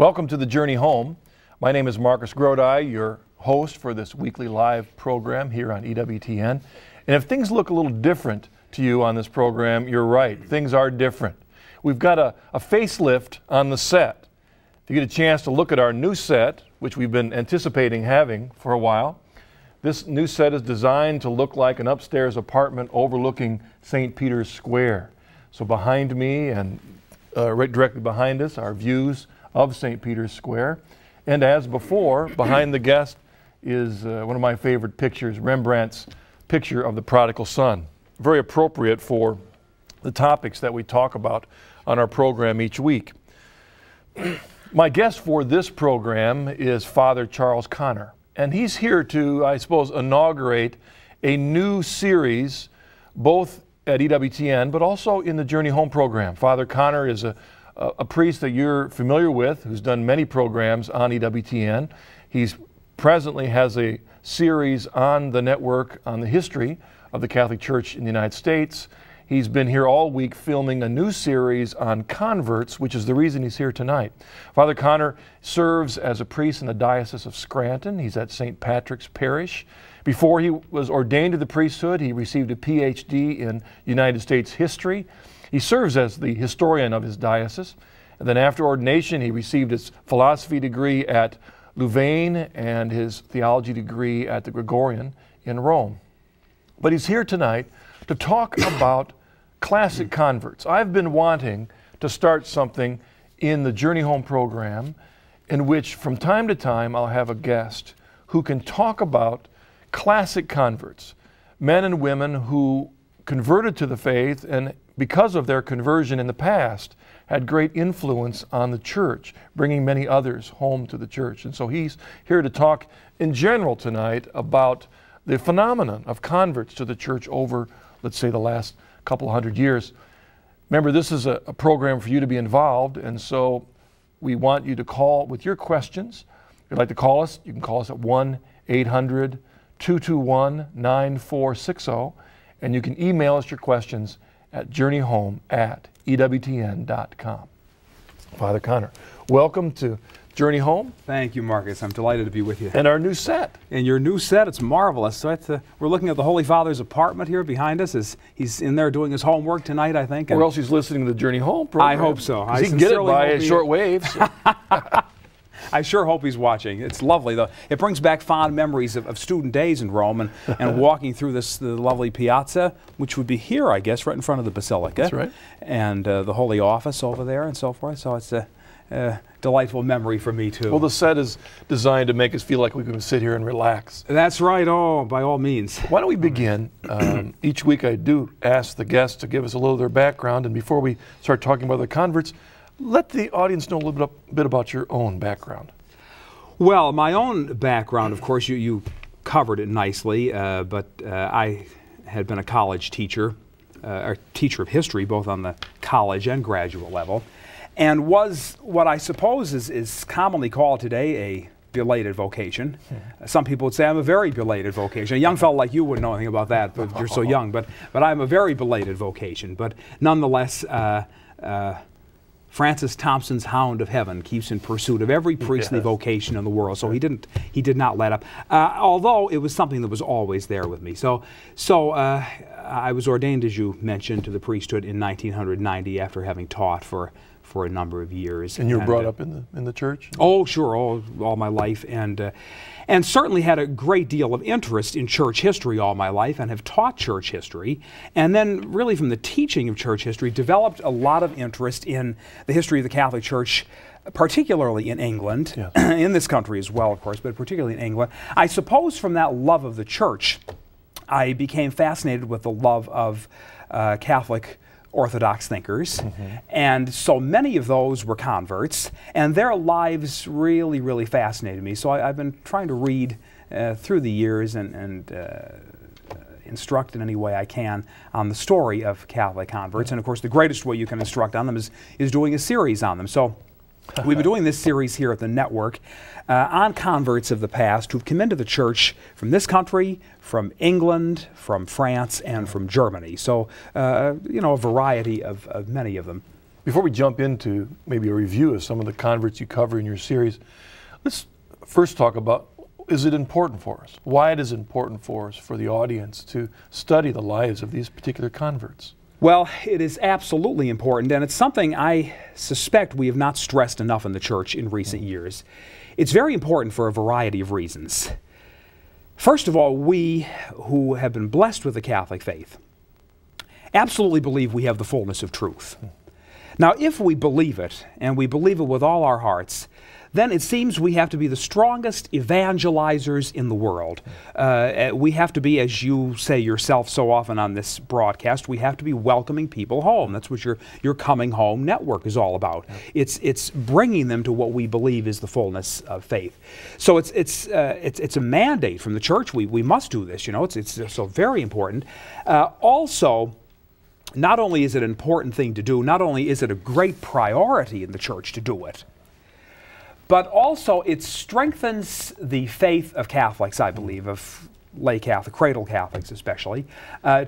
Welcome to the Journey Home. My name is Marcus Grodi, your host for this weekly live program here on EWTN. And if things look a little different to you on this program, you're right. Things are different. We've got a facelift on the set. If you get a chance to look at our new set, which we've been anticipating having for a while, this new set is designed to look like an upstairs apartment overlooking St. Peter's Square. So behind me and right directly behind us are views of St. Peter's Square. And as before, behind the guest is one of my favorite pictures, Rembrandt's picture of the prodigal son. Very appropriate for the topics that we talk about on our program each week. My guest for this program is Father Charles Connor, and he's here to, I suppose, inaugurate a new series, both at EWTN, but also in the Journey Home program. Father Connor is a priest that you're familiar with, who's done many programs on EWTN. He's presently has a series on the network on the history of the Catholic Church in the United States. He's been here all week filming a new series on converts, which is the reason he's here tonight. Father Connor serves as a priest in the Diocese of Scranton. He's at St. Patrick's Parish. Before he was ordained to the priesthood, he received a Ph.D. in United States history. He serves as the historian of his diocese. And then after ordination, he received his philosophy degree at Louvain and his theology degree at the Gregorian in Rome. But he's here tonight to talk about classic converts. I've been wanting to start something in the Journey Home program in which from time to time I'll have a guest who can talk about classic converts, men and women who converted to the faith and because of their conversion in the past had great influence on the church, bringing many others home to the church. And so he's here to talk in general tonight about the phenomenon of converts to the church over, let's say, the last couple hundred years. Remember, this is a program for you to be involved, and so we want you to call with your questions. If you'd like to call us, you can call us at 1-800-221-9460, and you can email us your questions at journeyhome@ewtn.com. Father Connor, welcome to Journey Home. Thank you, Marcus. I'm delighted to be with you. And our new set. And your new set, it's marvelous. So we're looking at the Holy Father's apartment here behind us. He's in there doing his homework tonight, I think. Or else he's listening to the Journey Home program. I hope so. He can get it by short waves. So. I sure hope he's watching. It's lovely, though. It brings back fond memories of student days in Rome and walking through the lovely piazza, which would be here, I guess, right in front of the Basilica. That's right. And the Holy Office over there and so forth. So it's a delightful memory for me, too. Well, the set is designed to make us feel like we can sit here and relax. That's right. Oh, by all means. Why don't we begin? Each week I do ask the guests to give us a little of their background, and before we start talking about the converts, let the audience know a little bit about your own background. Well, my own background, of course, you covered it nicely, but I had been a college teacher, a teacher of history, both on the college and graduate level, and was what I suppose is commonly called today a belated vocation. Some people would say I'm a very belated vocation. A young fellow like you wouldn't know anything about that, but you're so young. But I'm a very belated vocation. But nonetheless, Francis Thompson's hound of heaven keeps in pursuit of every priestly vocation in the world. So he did not let up, although it was something that was always there with me. So I was ordained, as you mentioned, to the priesthood in 1990 after having taught for a number of years. And you were brought up in the church? Oh, sure, all my life, and certainly had a great deal of interest in church history all my life, and have taught church history, and then really from the teaching of church history developed a lot of interest in the history of the Catholic Church, particularly in England, in this country as well, of course, but particularly in England. I suppose from that love of the church, I became fascinated with the love of Catholic Orthodox thinkers, and so many of those were converts, and their lives really, really fascinated me. So I've been trying to read through the years and instruct in any way I can on the story of Catholic converts, and of course the greatest way you can instruct on them is doing a series on them. So we've been doing this series here at the network on converts of the past who've come into the church from this country, from England, from France, and from Germany. So, you know, a variety of many of them. Before we jump into maybe a review of some of the converts you cover in your series, let's first talk about, is it important for us? Why it is important for us, for the audience, to study the lives of these particular converts? Well, it is absolutely important, and it's something I suspect we have not stressed enough in the church in recent years. It's very important for a variety of reasons. First of all, we who have been blessed with the Catholic faith absolutely believe we have the fullness of truth. Now, if we believe it, and we believe it with all our hearts, then it seems we have to be the strongest evangelizers in the world. We have to be, as you say yourself so often on this broadcast, we have to be welcoming people home. That's what your Coming Home network is all about. It's bringing them to what we believe is the fullness of faith. So it's a mandate from the church. We must do this. You know, it's so very important. Also, not only is it an important thing to do, not only is it a great priority in the church to do it, but also it strengthens the faith of Catholics, I believe, of lay Catholic, cradle Catholics especially,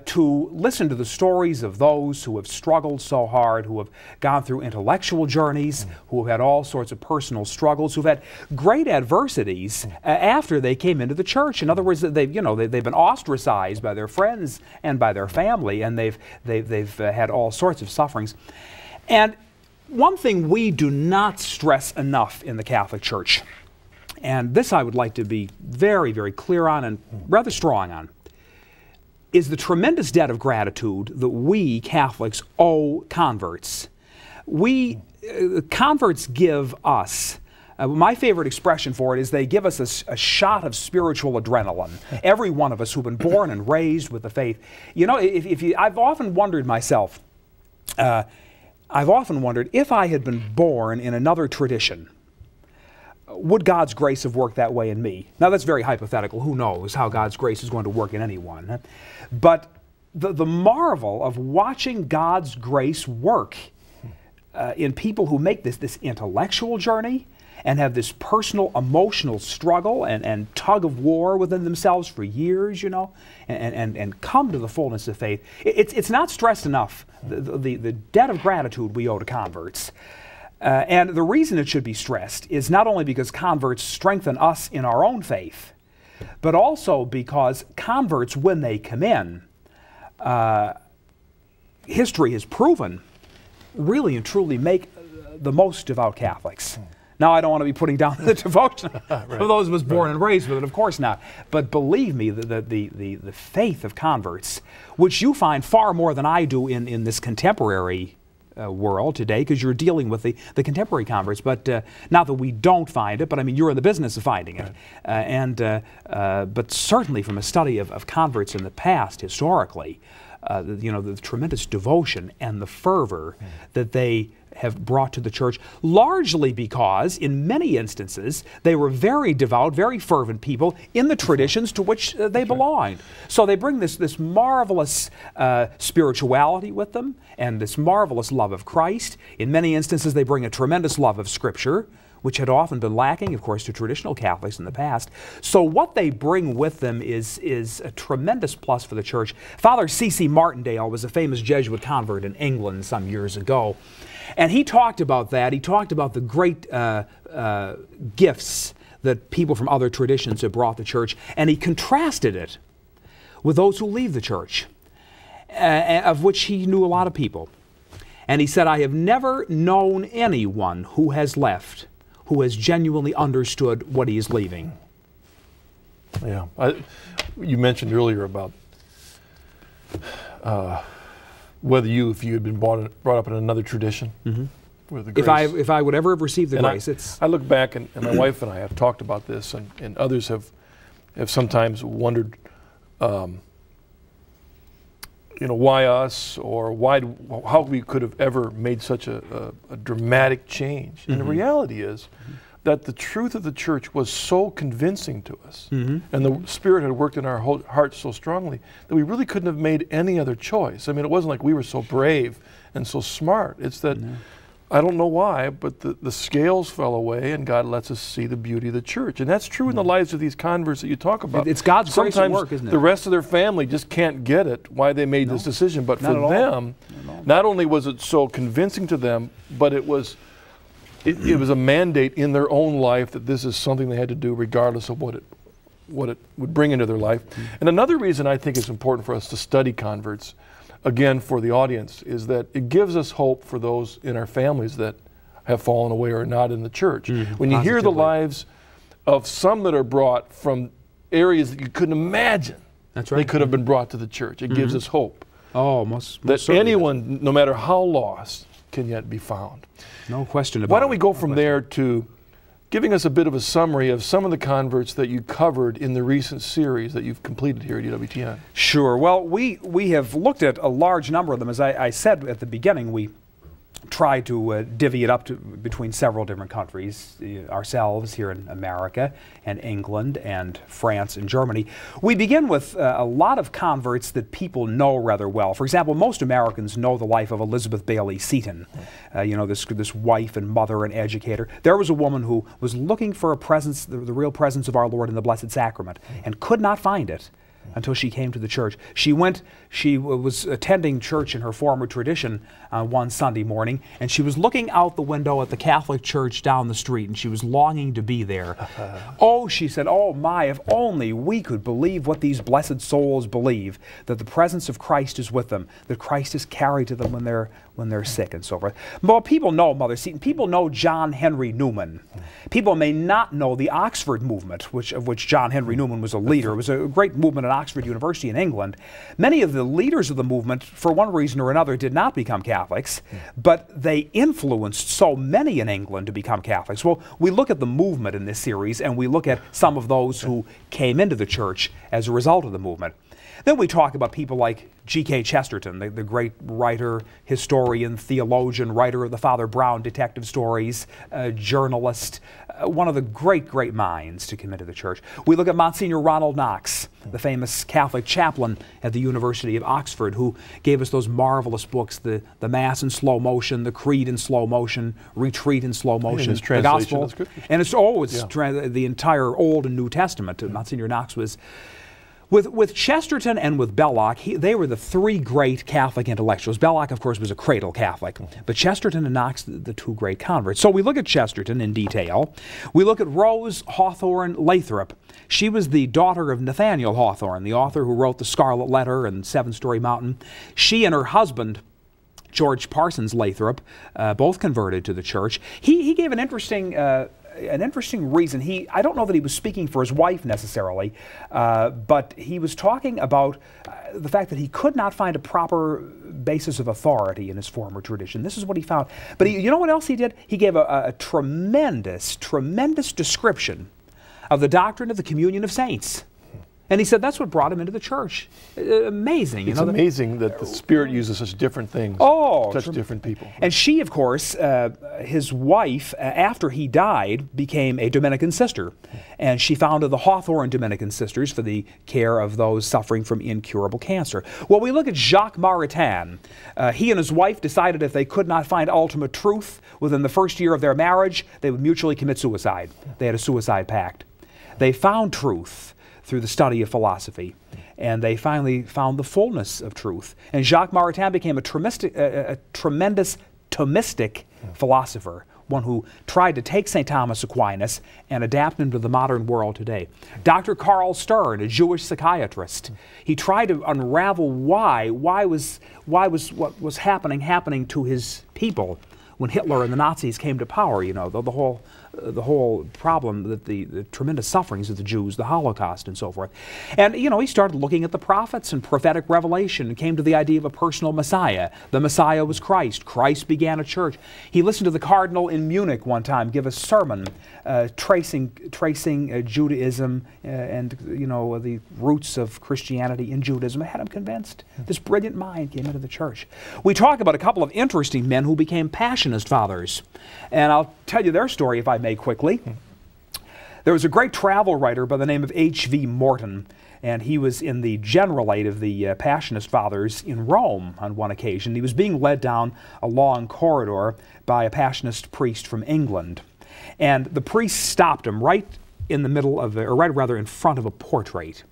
to listen to the stories of those who have struggled so hard, who have gone through intellectual journeys, who have had all sorts of personal struggles, who've had great adversities after they came into the church. In other words, they've been ostracized by their friends and by their family, and they've had all sorts of sufferings. And one thing we do not stress enough in the Catholic Church, and this I would like to be very, very clear on and rather strong on, is the tremendous debt of gratitude that we Catholics owe converts. Converts give us, my favorite expression for it is they give us a shot of spiritual adrenaline. Every one of us who've been born and raised with the faith. You know, I've often wondered myself, if I had been born in another tradition, would God's grace have worked that way in me? Now, that's very hypothetical. Who knows how God's grace is going to work in anyone? But the marvel of watching God's grace work in people who make this intellectual journey and have this personal, emotional struggle and tug of war within themselves for years, you know, and come to the fullness of faith. It's not stressed enough, the debt of gratitude we owe to converts. And the reason it should be stressed is not only because converts strengthen us in our own faith, but also because converts, when they come in, history has proven, really and truly make the most devout Catholics. Now, I don't want to be putting down the devotion of those of us born and raised with it, of course not. But believe me, the faith of converts, which you find far more than I do in this contemporary world today, because you're dealing with the contemporary converts, but not that we don't find it, but I mean, you're in the business of finding it. But certainly from a study of converts in the past, historically, the tremendous devotion and the fervor that they have brought to the church, largely because, in many instances, they were very devout, very fervent people in the traditions to which they belonged. So they bring this marvelous spirituality with them and this marvelous love of Christ. In many instances, they bring a tremendous love of Scripture, which had often been lacking, of course, to traditional Catholics in the past. So what they bring with them is a tremendous plus for the church. Father C.C. Martindale was a famous Jesuit convert in England some years ago. And he talked about that. He talked about the great gifts that people from other traditions have brought the church, and he contrasted it with those who leave the church, of which he knew a lot of people. And he said, I have never known anyone who has left who has genuinely understood what he is leaving. Yeah. You mentioned earlier about whether if you had been brought up in another tradition, with the grace. If I would ever have received the grace, I look back, and my wife and I have talked about this, and others have sometimes wondered, why us, or how we could have ever made such a dramatic change. And the reality is that the truth of the church was so convincing to us, and the Spirit had worked in our hearts so strongly that we really couldn't have made any other choice. I mean, it wasn't like we were so brave and so smart. It's that I don't know why, but the scales fell away and God lets us see the beauty of the church. And that's true in the lives of these converts that you talk about. It's God's grace at work, isn't it? The rest of their family just can't get it, why they made this decision. But for them, not only was it so convincing to them, but it was a mandate in their own life that this is something they had to do regardless of what it would bring into their life. And another reason I think it's important for us to study converts, again, for the audience, is that it gives us hope for those in our families that have fallen away or are not in the church. When you hear the lives of some that are brought from areas that you couldn't imagine they could have been brought to the church, it gives us hope. Oh, most that anyone, no matter how lost, can yet be found. No question about it. Why don't we go from there to giving us a bit of a summary of some of the converts that you covered in the recent series that you've completed here at EWTN. Sure. Well, we have looked at a large number of them. As I said at the beginning, we tried to divvy it up between several different countries, ourselves here in America and England and France and Germany. We begin with a lot of converts that people know rather well. For example, most Americans know the life of Elizabeth Bailey Seton, you know, this wife and mother and educator. There was a woman who was looking for a presence, the real presence of our Lord in the Blessed Sacrament, and could not find it until she came to the church. She was attending church in her former tradition one Sunday morning, and she was looking out the window at the Catholic church down the street, and she was longing to be there. Oh, she said, oh my, if only we could believe what these blessed souls believe, that the presence of Christ is with them, that Christ is carried to them when they're sick and so forth. Well, people know Mother Seton. People know John Henry Newman. People may not know the Oxford movement, of which John Henry Newman was a leader. It was a great movement at Oxford University in England. Many of the leaders of the movement, for one reason or another, did not become Catholics, but they influenced so many in England to become Catholics. Well, we look at the movement in this series, and we look at some of those who came into the church as a result of the movement. Then we talk about people like G.K. Chesterton, the great writer, historian, theologian, writer of the Father Brown detective stories, journalist, one of the great minds to come into the church. We look at Monsignor Ronald Knox, the famous Catholic chaplain at the University of Oxford, who gave us those marvelous books, the Mass in slow motion, the Creed in slow motion, Retreat in slow motion, the Gospel. And it's the entire Old and New Testament. Monsignor Knox was... With Chesterton and with Belloc, they were the three great Catholic intellectuals. Belloc, of course, was a cradle Catholic, but Chesterton and Knox, the two great converts. So we look at Chesterton in detail. We look at Rose Hawthorne Lathrop. She was the daughter of Nathaniel Hawthorne, the author who wrote The Scarlet Letter and Seven-Story Mountain. She and her husband, George Parsons Lathrop, both converted to the church. He gave an interesting reason. I don't know that he was speaking for his wife necessarily, but he was talking about the fact that he could not find a proper basis of authority in his former tradition. This is what he found. But you know what else he did? He gave a tremendous description of the doctrine of the communion of saints. And he said that's what brought him into the church. Amazing. It's amazing that the Spirit uses such different things to touch different people. And she, of course, his wife, after he died, became a Dominican sister. And she founded the Hawthorne Dominican Sisters for the care of those suffering from incurable cancer. Well, we look at Jacques Maritain. He and his wife decided if they could not find ultimate truth within the first year of their marriage, they would mutually commit suicide. They had a suicide pact. They found truth through the study of philosophy, and they finally found the fullness of truth. And Jacques Maritain became a tremendous Thomistic philosopher, one who tried to take St. Thomas Aquinas and adapt him to the modern world today. Dr. Carl Stern, a Jewish psychiatrist, he tried to unravel why was what was happening to his people when Hitler and the Nazis came to power. You know, the whole problem, that the tremendous sufferings of the Jews, the Holocaust and so forth. And, you know, he started looking at the prophets and prophetic revelation and came to the idea of a personal Messiah. The Messiah was Christ. Christ began a church. He listened to the cardinal in Munich one time give a sermon tracing Judaism and, you know, the roots of Christianity in Judaism. It had him convinced. This brilliant mind came into the church. We talk about a couple of interesting men who became Passionist fathers. And I'll tell you their story, if I may, quickly. There was a great travel writer by the name of H.V. Morton, and he was in the generalate of the Passionist Fathers in Rome on one occasion. He was being led down a long corridor by a Passionist priest from England. And the priest stopped him right in the middle of, or rather in front of a portrait.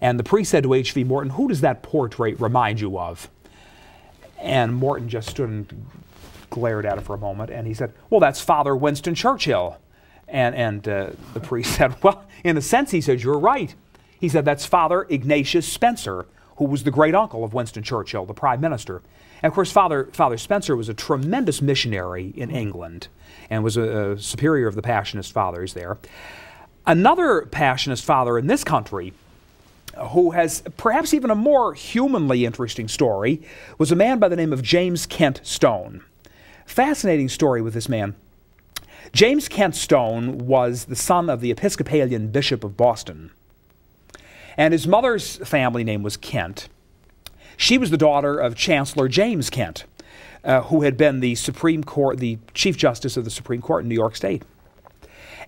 And the priest said to H.V. Morton, "Who does that portrait remind you of?" And Morton just stood and glared at it for a moment, and he said, "Well, that's Father Winston Churchill." And the priest said, "Well, in a sense," he said, "you're right." He said, "That's Father Ignatius Spencer, who was the great uncle of Winston Churchill, the Prime Minister." And of course, Father Spencer was a tremendous missionary in England and was a superior of the Passionist Fathers there. Another Passionist Father in this country, who has perhaps even a more humanly interesting story, was a man by the name of James Kent Stone. Fascinating story with this man. James Kent Stone was the son of the Episcopalian Bishop of Boston. And his mother's family name was Kent. She was the daughter of Chancellor James Kent, who had been the Chief Justice of the Supreme Court in New York State.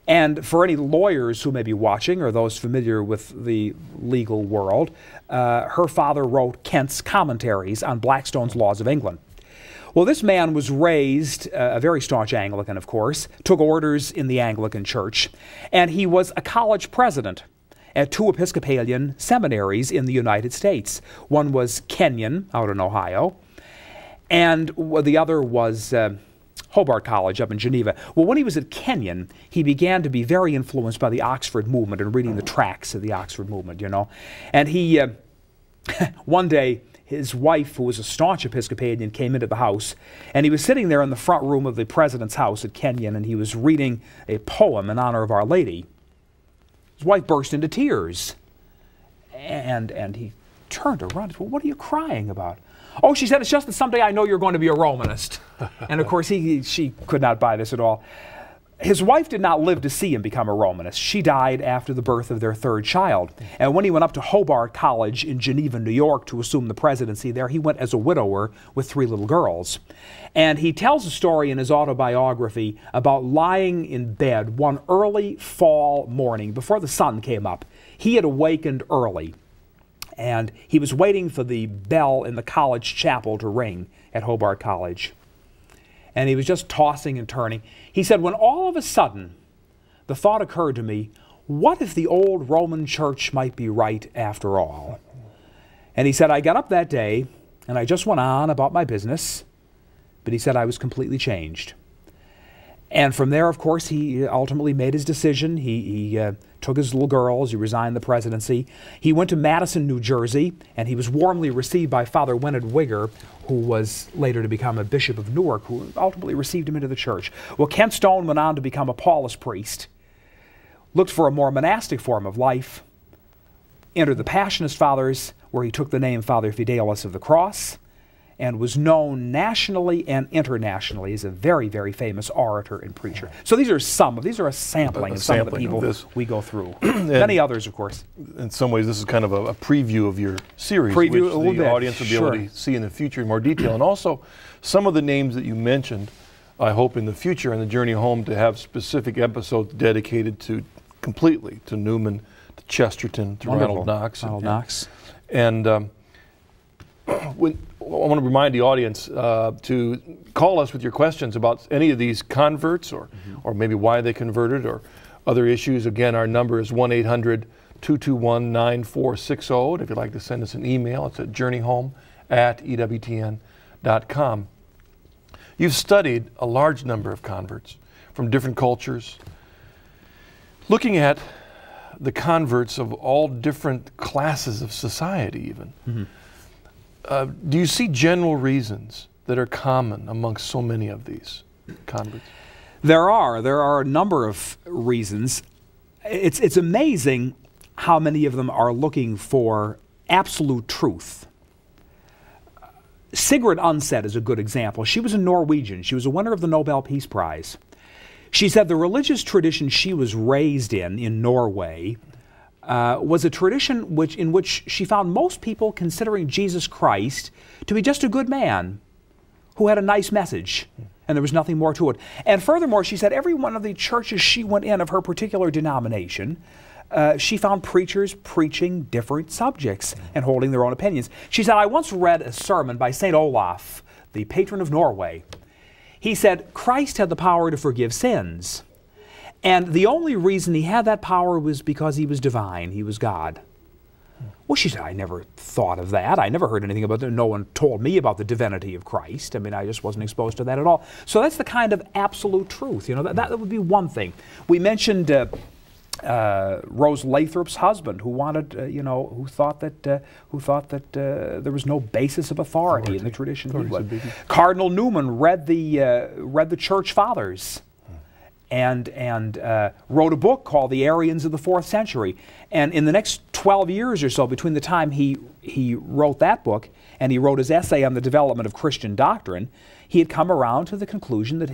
And for any lawyers who may be watching, or those familiar with the legal world, her father wrote Kent's commentaries on Blackstone's Laws of England. Well, this man was raised a very staunch Anglican, of course, took orders in the Anglican Church, and he was a college president at two Episcopalian seminaries in the United States. One was Kenyon, out in Ohio, and the other was Hobart College up in Geneva. Well, when he was at Kenyon, he began to be very influenced by the Oxford movement and reading the tracts of the Oxford movement, you know. And he, one day, his wife, who was a staunch Episcopalian, came into the house, and he was sitting there in the front room of the president's house at Kenyon, and he was reading a poem in honor of Our Lady. His wife burst into tears, and he turned around and said, "Well, what are you crying about?" "Oh," she said, "it's just that someday I know you're going to be a Romanist." And of course, she could not buy this at all. His wife did not live to see him become a Romanist. She died after the birth of their third child. And when he went up to Hobart College in Geneva, New York, to assume the presidency there, he went as a widower with 3 little girls. And he tells a story in his autobiography about lying in bed one early fall morning before the sun came up. He had awakened early, and he was waiting for the bell in the college chapel to ring at Hobart College. And he was just tossing and turning. He said, when all of a sudden the thought occurred to me, what if the old Roman Church might be right after all? And he said, I got up that day and I just went on about my business, but he said I was completely changed. And from there, of course, he ultimately made his decision. He took his little girls, he resigned the presidency. He went to Madison, New Jersey, and he was warmly received by Father Wennard Wigger, who was later to become a bishop of Newark, who ultimately received him into the church. Well, Kent Stone went on to become a Paulist priest, looked for a more monastic form of life, entered the Passionist Fathers, where he took the name Father Fidelis of the Cross, and was known nationally and internationally as a very, very famous orator and preacher. So these are a sampling of some of the people we go through. Many others, of course. In some ways, this is kind of a preview of your series, which the audience will be able to see in the future in more detail. And also, some of the names that you mentioned, I hope in the future, in the journey home, to have specific episodes dedicated to completely to Newman, to Chesterton, to Ronald Knox. And I want to remind the audience to call us with your questions about any of these converts, or maybe why they converted, or other issues. Again, our number is 1-800-221-9460. And if you'd like to send us an email, it's at journeyhome@EWTN.com. You've studied a large number of converts from different cultures, looking at the converts of all different classes of society even. Do you see general reasons that are common amongst so many of these converts? There are a number of reasons. It's amazing how many of them are looking for absolute truth. Sigrid Undset is a good example. She was a Norwegian. She was a winner of the Nobel Peace Prize. She said the religious tradition she was raised in Norway, was a tradition in which she found most people considering Jesus Christ to be just a good man who had a nice message, and there was nothing more to it. And furthermore, she said every one of the churches she went in of her particular denomination, she found preachers preaching different subjects and holding their own opinions. She said, I once read a sermon by St. Olaf, the patron of Norway. He said, Christ had the power to forgive sins. And the only reason he had that power was because he was divine, he was God. Well, she said, I never thought of that. I never heard anything about that. No one told me about the divinity of Christ. I mean, I just wasn't exposed to that at all. So that's the kind of absolute truth. You know, that would be one thing. We mentioned Rose Lathrop's husband, who wanted, who thought that there was no basis of authority in the tradition. Cardinal Newman read the Church Fathers, and wrote a book called The Arians of the 4th Century. And in the next 12 years or so, between the time he wrote that book and he wrote his essay on the development of Christian doctrine, he had come around to the conclusion that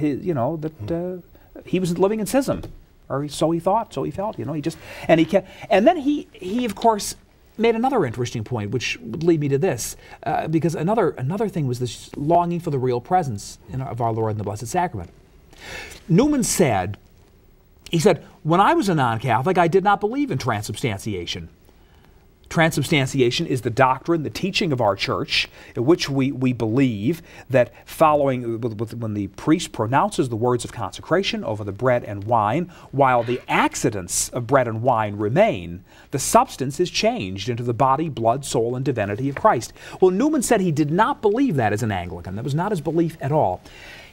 he was living in schism. Or so he thought, so he felt, and then he of course made another interesting point, which would lead me to this, because another thing was this longing for the real presence of our Lord in the Blessed Sacrament. Newman said, when I was a non-Catholic, I did not believe in transubstantiation. Transubstantiation is the doctrine, the teaching of our church, in which we believe that when the priest pronounces the words of consecration over the bread and wine, while the accidents of bread and wine remain, the substance is changed into the body, blood, soul, and divinity of Christ. Well, Newman said he did not believe that as an Anglican. That was not his belief at all.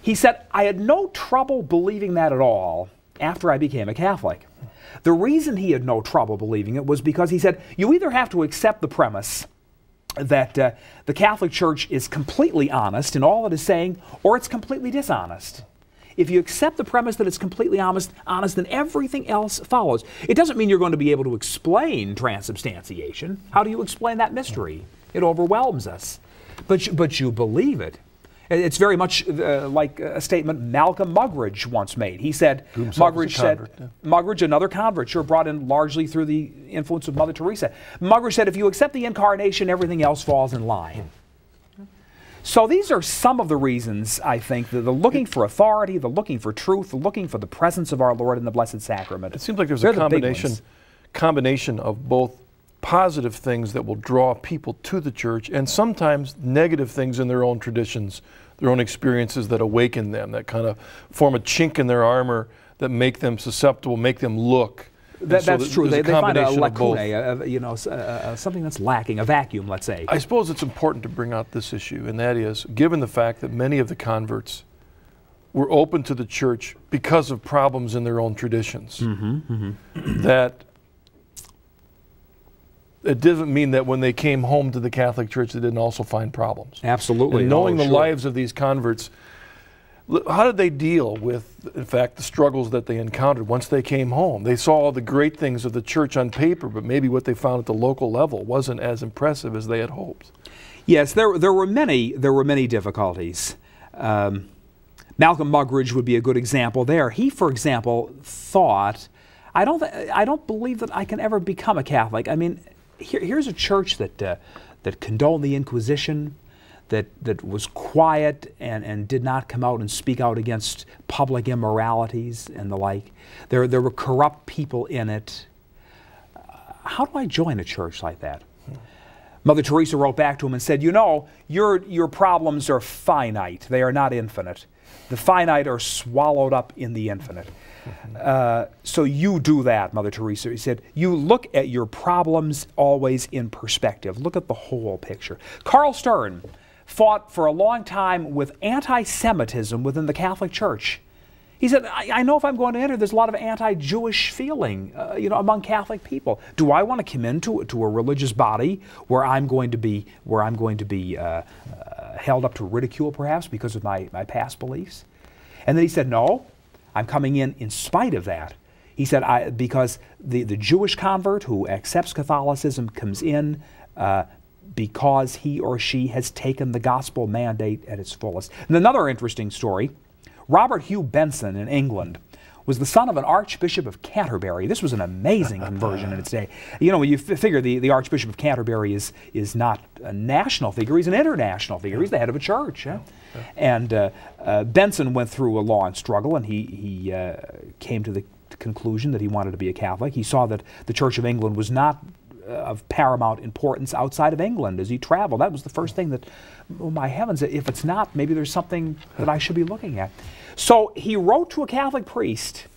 He said, I had no trouble believing that at all after I became a Catholic. The reason he had no trouble believing it was because he said, you either have to accept the premise that the Catholic Church is completely honest in all it is saying, or it's completely dishonest. If you accept the premise that it's completely honest, then everything else follows. It doesn't mean you're going to be able to explain transubstantiation. How do you explain that mystery? It overwhelms us. But you believe it. It's very much like a statement Malcolm Muggeridge once made. He said, Muggeridge, another convert, sure brought in largely through the influence of Mother Teresa. Muggeridge said, if you accept the Incarnation, everything else falls in line. So these are some of the reasons, I think, that they're looking for authority, they're looking for truth, they're looking for the presence of our Lord in the Blessed Sacrament. It seems like there's a combination of both positive things that will draw people to the church and sometimes negative things in their own traditions, their own experiences that awaken them, that kind of form a chink in their armor that make them susceptible, make them look. That's true. They find a lacune, something that's lacking, a vacuum, let's say. I suppose it's important to bring out this issue, and that is, given the fact that many of the converts were open to the church because of problems in their own traditions, that it doesn't mean that when they came home to the Catholic Church they didn't also find problems. Absolutely. And knowing the lives of these converts, how did they deal with, in fact, the struggles that they encountered once they came home? They saw all the great things of the church on paper, but maybe what they found at the local level wasn't as impressive as they had hoped. Yes, there were many difficulties. Malcolm Muggeridge would be a good example there. He, for example, thought, I don't believe that I can ever become a Catholic. I mean, here's a church that condoned the Inquisition, that was quiet and did not come out and speak out against public immoralities and the like. There were corrupt people in it. How do I join a church like that? Mother Teresa wrote back to him and said, you know, your problems are finite. They are not infinite. The finite are swallowed up in the infinite. So you do that, Mother Teresa. He said, you look at your problems always in perspective. Look at the whole picture. Carl Stern fought for a long time with anti-Semitism within the Catholic Church. He said, I know if I'm going to enter, there's a lot of anti-Jewish feeling, among Catholic people. Do I want to come into a religious body where I'm going to be held up to ridicule, perhaps, because of my past beliefs? And then he said, no, I'm coming in spite of that. He said, because the Jewish convert who accepts Catholicism comes in because he or she has taken the gospel mandate at its fullest. And another interesting story, Robert Hugh Benson in England was the son of an Archbishop of Canterbury. This was an amazing conversion in its day. You know, when you figure the Archbishop of Canterbury is not a national figure, he's an international figure. He's the head of a church. And Benson went through a long struggle, and he came to the conclusion that he wanted to be a Catholic. He saw that the Church of England was not of paramount importance outside of England as he traveled. That was the first thing that, oh my heavens, if it's not, maybe there's something that I should be looking at. So he wrote to a Catholic priest,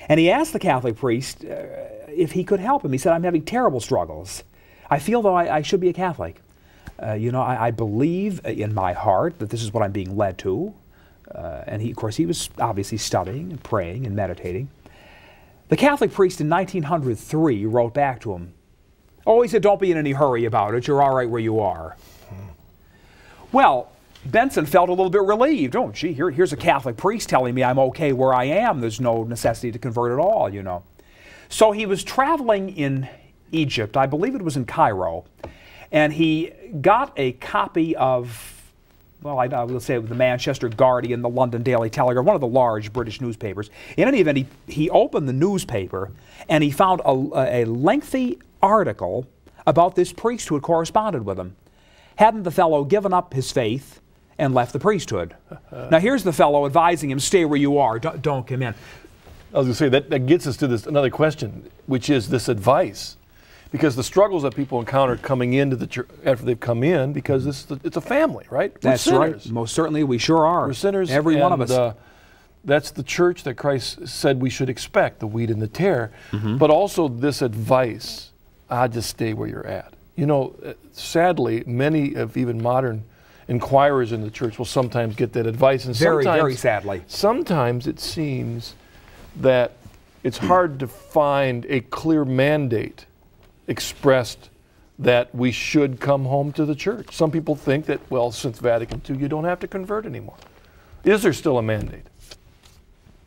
and he asked the Catholic priest if he could help him. He said, I'm having terrible struggles. I feel though I should be a Catholic. You know, I believe in my heart that this is what I'm being led to. And of course, he was obviously studying and praying and meditating. The Catholic priest in 1903 wrote back to him. Oh, he said, don't be in any hurry about it. You're all right where you are. Well, Benson felt a little bit relieved. Oh, gee, here's a Catholic priest telling me I'm okay where I am. There's no necessity to convert at all, you know. So he was traveling in Egypt. I believe it was in Cairo. And he got a copy of, well, I will say the Manchester Guardian, the London Daily Telegraph, one of the large British newspapers. In any event, he opened the newspaper and he found a lengthy article about this priest who had corresponded with him. Hadn't the fellow given up his faith and left the priesthood? Now here's the fellow advising him, stay where you are, don't come in. I was going to say, that gets us to this another question, which is this advice. Because the struggles that people encounter coming into the church after they've come in, because it's a family, right? That's right. Most certainly, we sure are. We're sinners. Every one of us. That's the church that Christ said we should expect, the wheat and the tare. But also this advice, just stay where you're at. You know, sadly, many of even modern inquirers in the church will sometimes get that advice. And very sadly. Sometimes it seems that it's hard to find a clear mandate expressed that we should come home to the church. Some people think that, well, since Vatican II, you don't have to convert anymore. Is there still a mandate?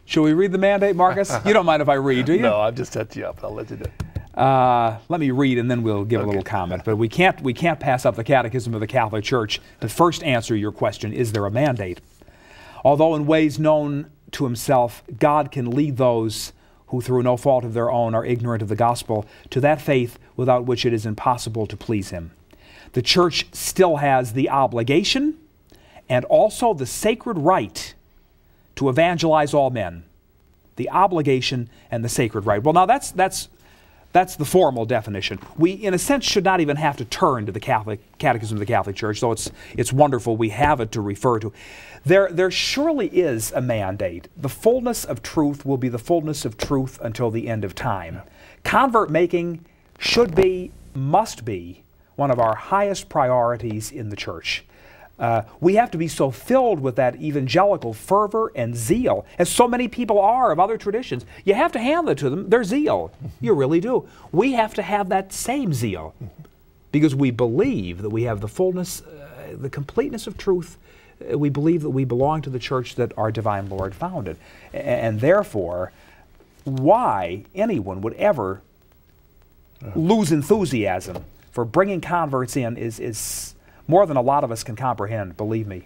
Shall we read the mandate, Marcus? You don't mind if I read, do you? No, I've just set you up. I'll let you do it. Let me read, and then we'll give a little comment. But we can't pass up the Catechism of the Catholic Church to first answer your question, is there a mandate? Although in ways known to himself, God can lead those who through no fault of their own are ignorant of the gospel, to that faith without which it is impossible to please him. The church still has the obligation and also the sacred right to evangelize all men. The obligation and the sacred right. Well, now that's the formal definition. We, in a sense, should not even have to turn to the Catechism of the Catholic Church, though it's wonderful we have it to refer to. There surely is a mandate. The fullness of truth will be the fullness of truth until the end of time. Convert making should be, must be, one of our highest priorities in the church. We have to be so filled with that evangelical fervor and zeal, as so many people are of other traditions. You have to hand it to them, their zeal. You really do. We have to have that same zeal because we believe that we have the fullness, the completeness of truth. We believe that we belong to the church that our divine Lord founded. And therefore, why anyone would ever lose enthusiasm for bringing converts in is more than a lot of us can comprehend, believe me.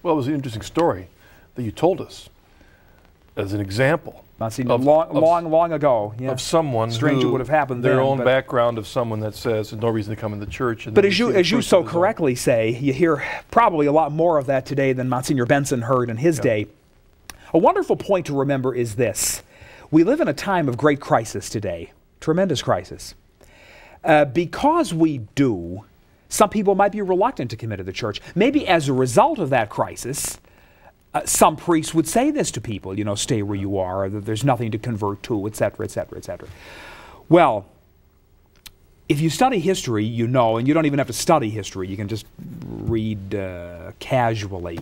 Well, it was an interesting story that you told us as an example. Long ago. Yeah. Of someone Stranger who, would have happened their then, own background of someone that says there's no reason to come in the church. And but as you so correctly say, you hear probably a lot more of that today than Monsignor Benson heard in his day. A wonderful point to remember is this. We live in a time of great crisis today, tremendous crisis. Because we do, some people might be reluctant to commit to the church. Maybe as a result of that crisis, some priests would say this to people, you know, stay where you are, that there's nothing to convert to, etc., etc., etc. Well, if you study history, you know, and you don't even have to study history, you can just read casually.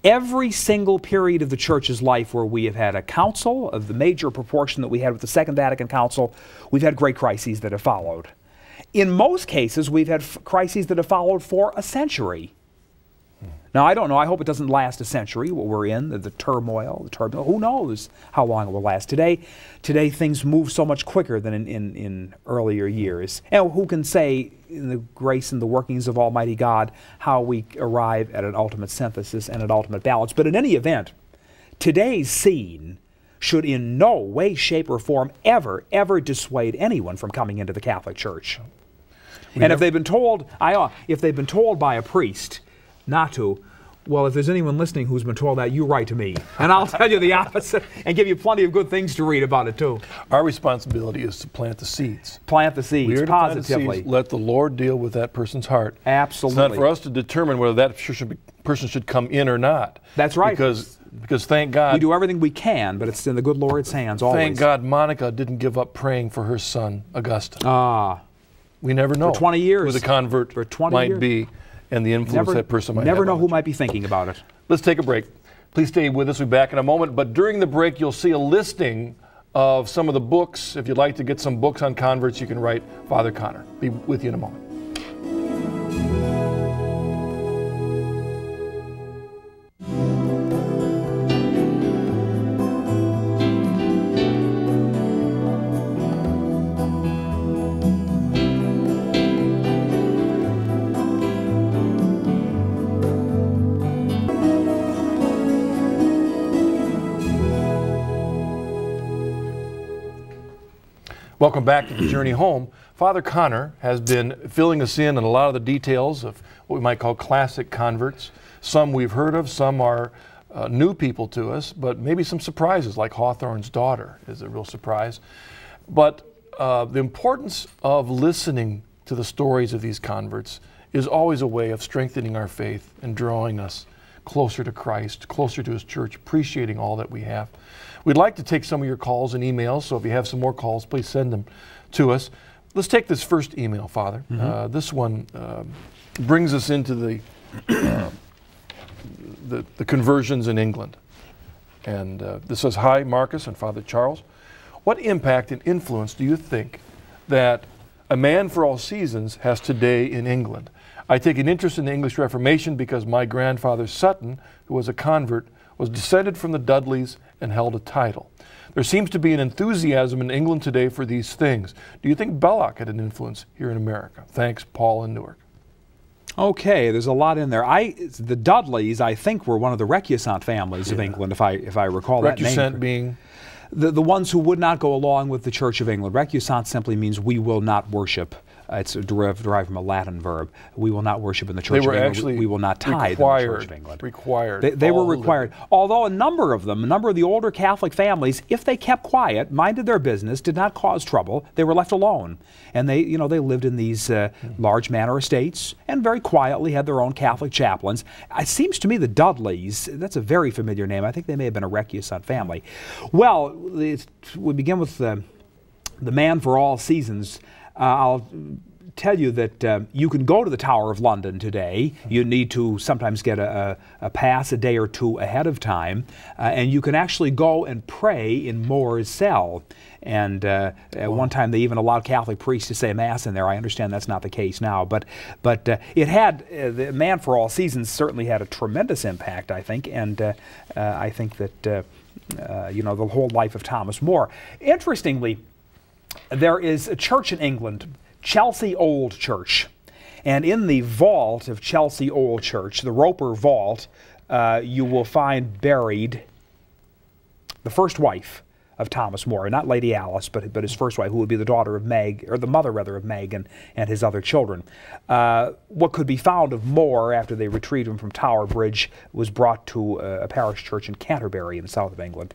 Every single period of the church's life where we have had a council of the major proportion that we had with the Second Vatican Council, we've had great crises that have followed. In most cases, we've had crises that have followed for a century. Now, I don't know. I hope it doesn't last a century, what we're in, the turmoil, the turbulence. Who knows how long it will last? Today things move so much quicker than in earlier years. And who can say, in the grace and the workings of Almighty God, how we arrive at an ultimate synthesis and an ultimate balance? But in any event, today's scene should in no way, shape, or form ever dissuade anyone from coming into the Catholic Church. And if they've been told, by a priest not to, well, if there's anyone listening who's been told that, you write to me, and I'll tell you the opposite and give you plenty of good things to read about it too. Our responsibility is to plant the seeds. Plant the seeds, We're to positively. plant the seeds, let the Lord deal with that person's heart. Absolutely. It's not for us to determine whether that person should come in or not. That's right. Because thank God, we do everything we can, but it's in the good Lord's hands always. Thank God Monica didn't give up praying for her son, Augustine. Ah. We never know. For 20 years. Who the convert For 20 might years. be and the influence that person might have. Never know on who the might be thinking about it. Let's take a break. Please stay with us. We'll be back in a moment. But during the break, you'll see a listing of some of the books. If you'd like to get some books on converts, you can write Father Connor. Be with you in a moment. Welcome back to the Journey Home. Father Connor has been filling us in on a lot of the details of what we might call classic converts. Some we've heard of, some are new people to us, but maybe some surprises, like Hawthorne's daughter is a real surprise. But the importance of listening to the stories of these converts is always a way of strengthening our faith and drawing us closer to Christ, closer to His church, appreciating all that we have. We'd like to take some of your calls and emails, so if you have some more calls, please send them to us. Let's take this first email, Father. This one brings us into the conversions in England. And this says, "Hi, Marcus and Father Charles. What impact and influence do you think that A Man for All Seasons has today in England? I take an interest in the English Reformation because my grandfather Sutton, who was a convert, was descended from the Dudleys and held a title. There seems to be an enthusiasm in England today for these things. Do you think Belloc had an influence here in America? Thanks, Paul in Newark." Okay, there's a lot in there. The Dudleys, I think, were one of the recusant families of England, if I recall that name. Recusant being? The ones who would not go along with the Church of England. Recusant simply means we will not worship. It's derived from a Latin verb. We will not worship in the Church of England. Actually we will not tithe in the Church of England. They were required. Although a number of them, a number of the older Catholic families, if they kept quiet, minded their business, did not cause trouble, they were left alone. And they lived in these large manor estates and very quietly had their own Catholic chaplains. It seems to me the Dudleys, that's a very familiar name. I think they may have been a recusant family. Well, we begin with the Man for All Seasons. I'll tell you that you can go to the Tower of London today. You need to sometimes get a pass a day or two ahead of time, and you can actually go and pray in Moore's cell. And at one time they even allowed Catholic priests to say Mass in there. I understand that's not the case now, but it had, the Man for All Seasons certainly had a tremendous impact, I think, and I think that the whole life of Thomas More. Interestingly, there is a church in England, Chelsea Old Church, and in the vault of Chelsea Old Church, the Roper Vault, you will find buried the first wife of Thomas More, not Lady Alice, but his first wife, who would be the daughter of Meg, or the mother rather of Meg and his other children. What could be found of More after they retrieved him from Tower Bridge was brought to a parish church in Canterbury in the south of England.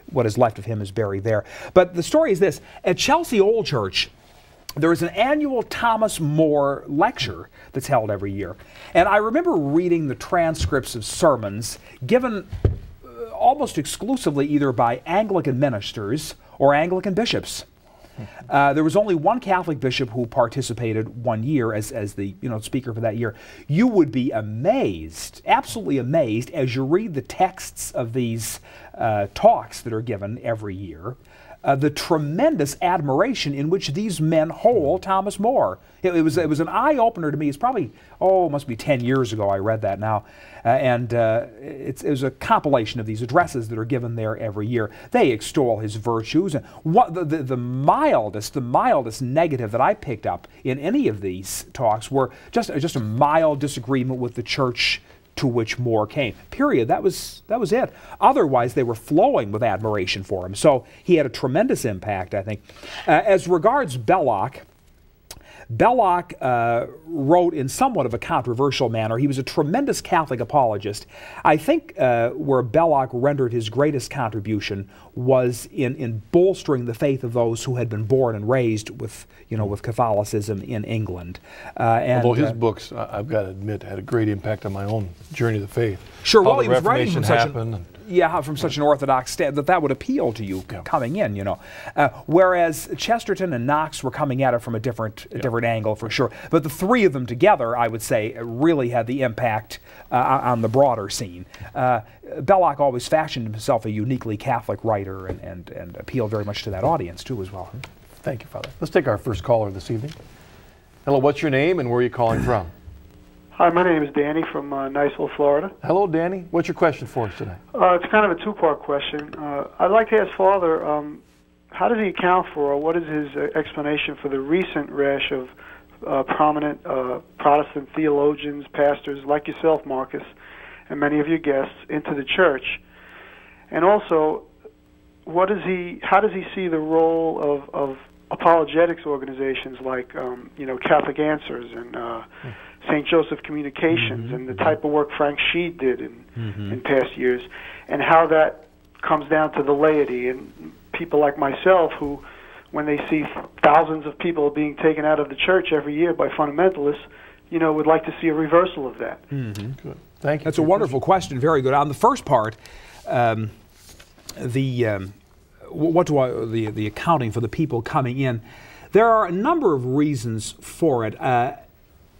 What is left of him is buried there. But the story is this: at Chelsea Old Church, there is an annual Thomas More lecture that's held every year. And I remember reading the transcripts of sermons given almost exclusively either by Anglican ministers or Anglican bishops. There was only one Catholic bishop who participated one year as the speaker for that year. You would be amazed, absolutely amazed, as you read the texts of these talks that are given every year, the tremendous admiration in which these men hold Thomas More. It was an eye-opener to me. It's probably, it must be 10 years ago I read that now. It was a compilation of these addresses that are given there every year. They extol his virtues. And the mildest negative that I picked up in any of these talks were just a mild disagreement with the church to which more came. Period. That was it. Otherwise, they were flowing with admiration for him. So he had a tremendous impact, I think. As regards Belloc, wrote in somewhat of a controversial manner. He was a tremendous Catholic apologist. I think where Belloc rendered his greatest contribution was in bolstering the faith of those who had been born and raised with Catholicism in England. Although his books, I've got to admit, had a great impact on my own journey to faith. Sure, How well, he was writing from such from such an orthodox stand that would appeal to you coming in, whereas Chesterton and Knox were coming at it from a different angle for sure. But the three of them together, I would say, really had the impact on the broader scene. Belloc always fashioned himself a uniquely Catholic writer and appealed very much to that audience too as well. Thank you, Father. Let's take our first caller this evening. Hello, what's your name and where are you calling from? Hi, my name is Danny from Niceville, Florida. Hello, Danny. What's your question for us today? It's kind of a two-part question. I'd like to ask Father, how does he account for, or what is his explanation for the recent rash of prominent Protestant theologians, pastors like yourself, Marcus, and many of your guests into the church? And also, how does he see the role of apologetics organizations like Catholic Answers and St. Joseph Communications and the type of work Frank Sheed did in past years, and how that comes down to the laity and people like myself who, when they see thousands of people being taken out of the church every year by fundamentalists, would like to see a reversal of that. Good. Thank you. That's a wonderful question. Very good. On the first part, the accounting for the people coming in, there are a number of reasons for it.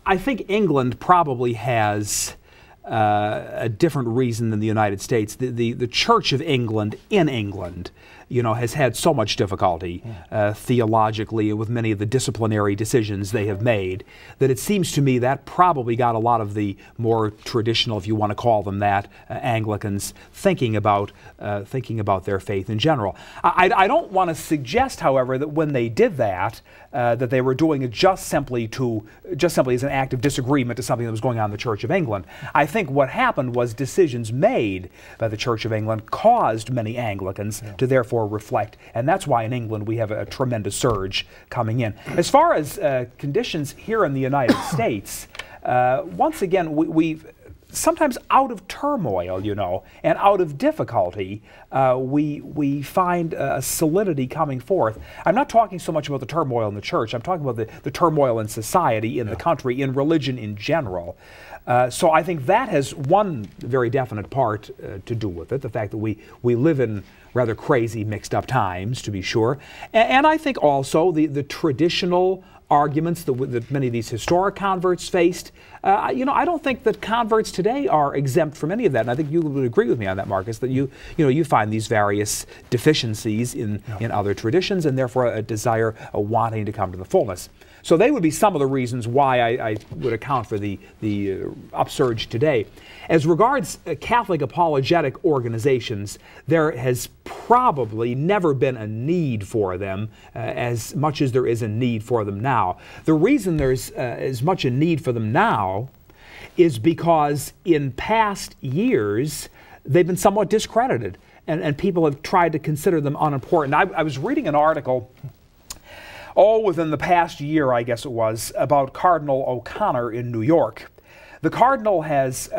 I think England probably has a different reason than the United States. The Church of England in England, has had so much difficulty theologically with many of the disciplinary decisions they have made that it seems to me that probably got a lot of the more traditional, if you want to call them that, Anglicans thinking about their faith in general. I don't want to suggest, however, that when they did that, that they were doing it just simply as an act of disagreement to something that was going on in the Church of England. I think what happened was decisions made by the Church of England caused many Anglicans to therefore reflect, and that's why in England we have a tremendous surge coming in. As far as conditions here in the United States, once again, we've sometimes out of turmoil, and out of difficulty, we find a solidity coming forth. I'm not talking so much about the turmoil in the church. I'm talking about the turmoil in society, in the country, in religion in general. So I think that has one very definite part to do with it, the fact that we live in rather crazy, mixed up times, to be sure. And I think also the traditional arguments that many of these historic converts faced. I don't think that converts today are exempt from any of that, and I think you would agree with me on that, Marcus, that you find these various deficiencies in other traditions, and therefore a desire, a wanting to come to the fullness. So they would be some of the reasons why I would account for the upsurge today. As regards Catholic apologetic organizations, there has probably never been a need for them as much as there is a need for them now. The reason there's as much a need for them now is because in past years they've been somewhat discredited, and people have tried to consider them unimportant. I was reading an article within the past year, I guess it was, about Cardinal O'Connor in New York. The Cardinal has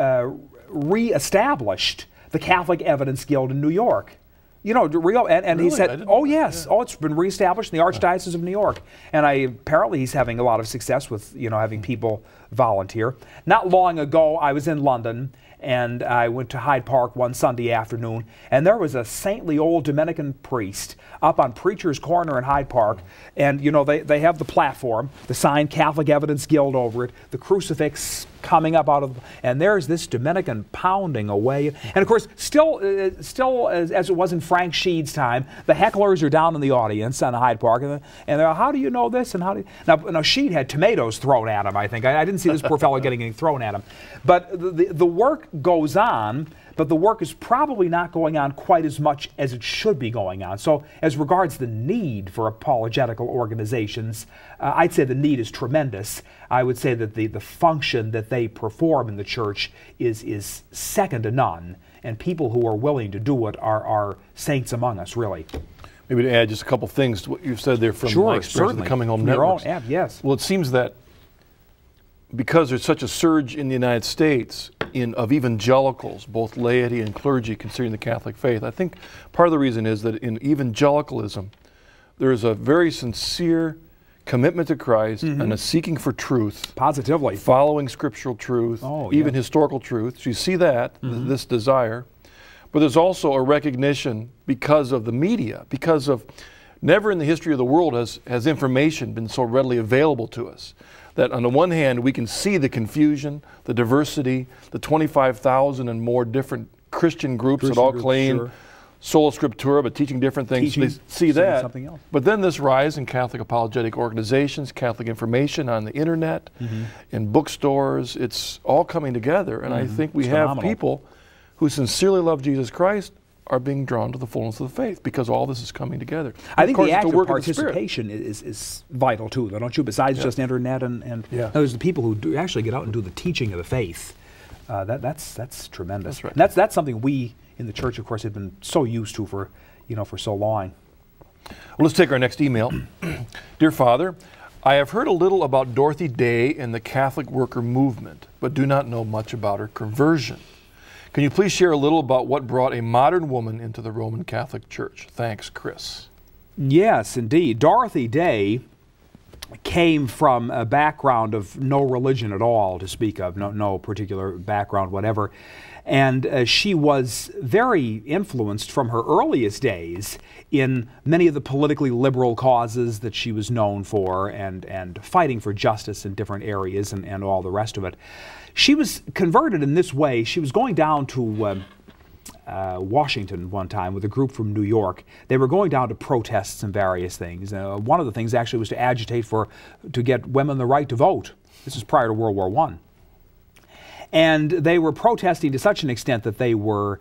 re-established the Catholic Evidence Guild in New York. And really? He said, it's been reestablished in the Archdiocese of New York. And apparently he's having a lot of success with, having people volunteer. Not long ago, I was in London, and I went to Hyde Park one Sunday afternoon, and there was a saintly old Dominican priest up on Preacher's Corner in Hyde Park, and they have the platform, the sign Catholic Evidence Guild over it, the crucifix coming up out of, and there's this Dominican pounding away, and of course, still as it was in Frank Sheed's time, the hecklers are down in the audience on Hyde Park, and they're, how do you know this, and how do you... Now Sheed had tomatoes thrown at him, I think. I didn't see this poor fellow getting anything thrown at him, but the work goes on. but the work is probably not going on quite as much as it should be going on. So as regards the need for apologetical organizations, I'd say the need is tremendous. I would say that the function that they perform in the church is second to none, and people who are willing to do it are saints among us, really. Maybe to add just a couple things to what you've said there from my experience with the Coming Home Networks. Networks. Yes. Well, it seems that because there's such a surge in the United States of evangelicals, both laity and clergy considering the Catholic faith, I think part of the reason is that in evangelicalism, there is a very sincere commitment to Christ and a seeking for truth. Positively. Following scriptural truth, even historical truth. So you see that, this desire. But there's also a recognition because of the media, because of never in the history of the world has information been so readily available to us. That on the one hand, we can see the confusion, the diversity, the 25,000 and more different Christian groups that all claim sola scriptura, but teaching different things. They see that. Something else. But then this rise in Catholic apologetic organizations, Catholic information on the internet, in bookstores, it's all coming together. And I think we have people who sincerely love Jesus Christ are being drawn to the fullness of the faith because all this is coming together. I think the active participation is vital too, don't you? Besides just internet and there's the people who do actually get out and do the teaching of the faith. That's tremendous. That's right. And that's something we in the church, of course, have been so used to for so long. Well, let's take our next email. Dear Father, I have heard a little about Dorothy Day and the Catholic worker movement, but do not know much about her conversion. Can you please share a little about what brought a modern woman into the Roman Catholic Church? Thanks, Chris. Yes, indeed. Dorothy Day came from a background of no religion at all to speak of, no particular background, whatever. And she was very influenced from her earliest days in many of the politically liberal causes that she was known for and fighting for justice in different areas and all the rest of it. She was converted in this way. She was going down to Washington one time with a group from New York. They were going down to protests and various things. One of the things actually was to agitate to get women the right to vote. This is prior to World War I. And they were protesting to such an extent that they were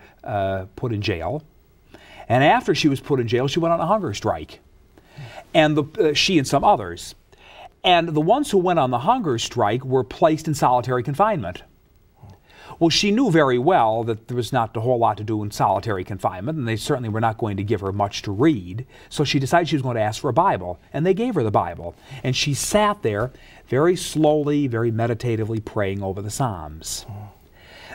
put in jail. And after she was put in jail, she went on a hunger strike. And she and some others. And the ones who went on the hunger strike were placed in solitary confinement. Well, she knew very well that there was not a whole lot to do in solitary confinement, and they certainly were not going to give her much to read. So she decided she was going to ask for a Bible, and they gave her the Bible. And she sat there very slowly, very meditatively praying over the Psalms.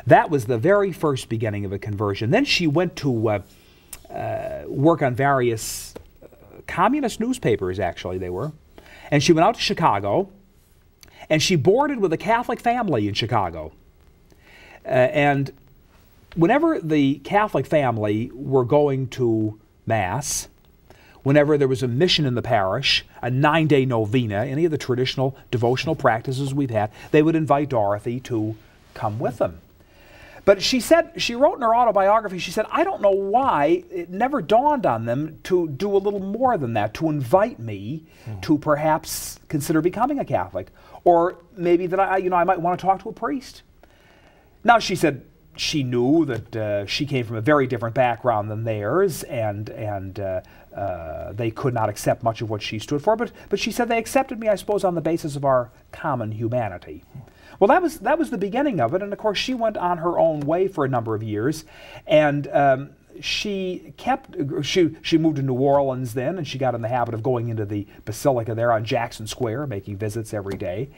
That was the very first beginning of a conversion. Then she went to work on various communist newspapers, actually they were. And she went out to Chicago, and she boarded with a Catholic family in Chicago. And whenever the Catholic family were going to Mass, whenever there was a mission in the parish, a 9-day novena, any of the traditional devotional practices we've had, they would invite Dorothy to come with them. But she said, she wrote in her autobiography, she said, I don't know why it never dawned on them to do a little more than that, to invite me to perhaps consider becoming a Catholic, or maybe that I might want to talk to a priest. Now, she said she knew that she came from a very different background than theirs, and they could not accept much of what she stood for, but she said they accepted me, I suppose, on the basis of our common humanity. Well, that was the beginning of it, and of course she went on her own way for a number of years, and she moved to New Orleans then, and she got in the habit of going into the basilica there on Jackson Square, making visits every day.